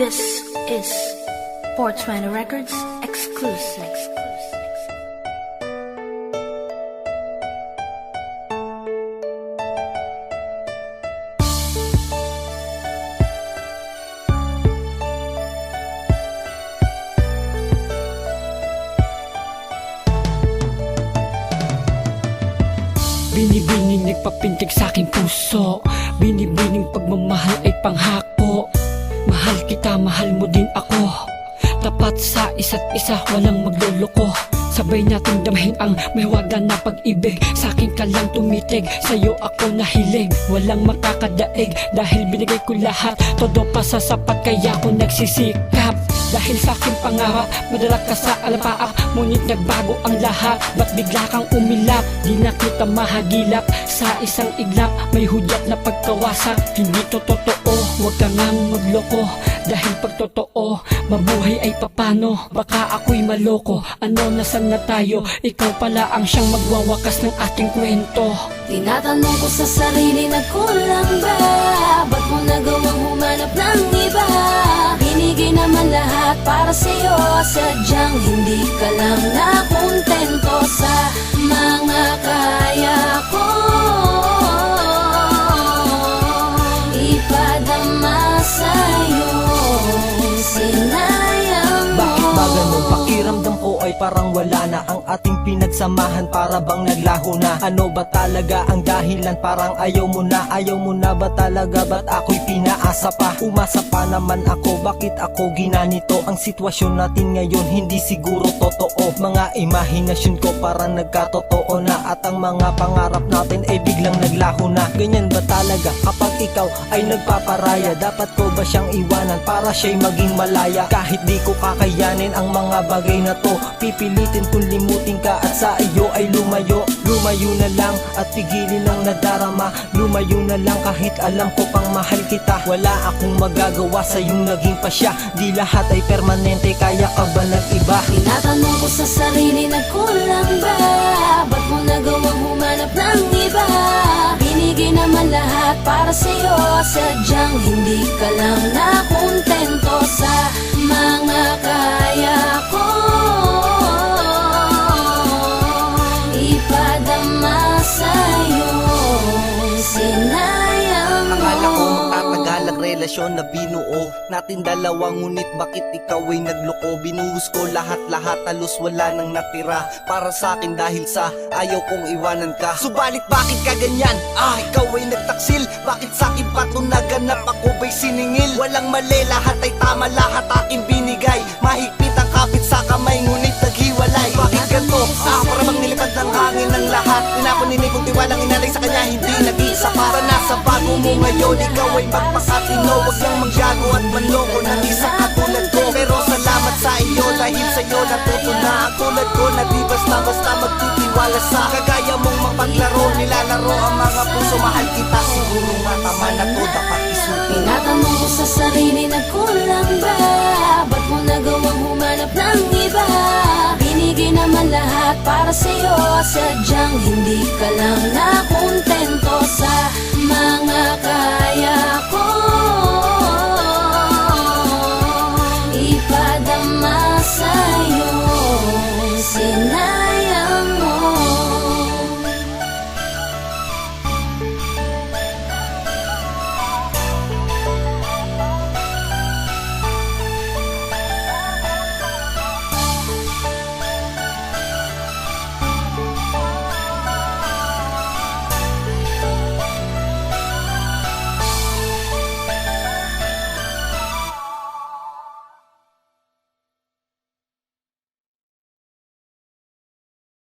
This is 420 Records exclusive. Binibining nagpapintig sa aking puso, binibining pagmamahal ay panghako. Mahal kita, mahal mo din ako, tapat sa isa't isa, walang magloloko. Sabay natin damhin ang may wagan na pag-ibig. Sa'kin ka lang tumitig, sa'yo ako nahilig. Walang makakadaig dahil binigay ko lahat. Todo pa sa sapat kaya ako nagsisikap. Dahil sa'king pangarap, madala ka sa alapaap. Ngunit nagbago ang lahat, ba't bigla kang umilap? Di na kita mahagilap sa isang iglap. May hudyat na pagkawasak, hindi to totoo. Huwag ka ngang magloko, dahil pag totoo, mabuhay ay papano. Baka ako'y maloko, ano nasan na tayo? Ikaw pala ang siyang magwawakas ng ating kwento. Tinatanong ko sa sarili na kulang ba? Ba't mo nagawang humanap ng iba? Binigay naman lahat para sa'yo, sadyang hindi ka lang nakontento sa mga kaya ko. Ipadama sa'yo, sinayang mo. Bakit ba ganun? Pakiramdam ko ay parang wala na ang ating pinagsamahan, para bang naglaho na. Ano ba talaga ang dahilan? Parang ayaw mo na ba talaga? Ba't ako'y pinaasa pa? Umasa pa naman ako, bakit ako ginanito? Ang sitwasyon natin ngayon hindi siguro totoo. Mga imahinasyon ko parang nagkatotoo na, at ang mga pangarap natin ay biglang naglaho na. Ganyan ba talaga kapag ikaw ay nagpaparaya? Dapat ko ba siyang iwanan para siya'y maging malaya? Kahit di ko kakayanin ang mga bagay na to, pipilitin kung limutin ka at sa iyo ay lumayo. Lumayo na lang at pigilin ang nadarama. Lumayo na lang kahit alam ko pang mahal kita. Wala akong magagawa sa iyong naging pasya. Di lahat ay permanente, kaya ka ba nag-iba? Tinatanong ko sa sarili na kulang ba? Ba't mo nagawang humanap ng iba? Binigay naman lahat para sa'yo, sadyang hindi ka lang nakontento sa mga kaya ko. Ipadama sa'yo, sinayang mo. Akala ko magtatagal ang relasyon na binuo natin dalawa, ngunit bakit ikaw ay nagloko? Binuhos ko lahat-lahat, halos wala nang natira para sa akin dahil sa ayaw kong iwanan ka. Subalit bakit ka ganyan? Ikaw ay nagtaksil. Bakit sa akin pa ito naganap? Ako ba'y siningil? Walang mali, lahat ay tama, lahat aking binigay. Mahigpit ang kapit sa kamay, ngunit naghiwalay. Bakit ganito? Para bang nilipad ng hangin ng lahat. Tinapanini kong tiwalang inalay sa kanya, hindi nag-iisa. Para nasa bago mo ngayon, ikaw ay magpakatino. Huwag lang magyago at manloko ng isa katulad ko. Pero salamat sa iyo, dahil sa iyo natuto na ang tulad ko, na di basta-basta magtitiwala sa kagaya mong mapaglaro. Nilalaro ang mga puso, mahal kita. Siguro nga tama na to, dapat isuti. Tinatanong ko sa sarili na kulang ba? Ba't mo nagawang humanap ng iba? Binigay naman lahat para sa'yo, sadyang hindi ka lang nakontento sa mga kaya ko.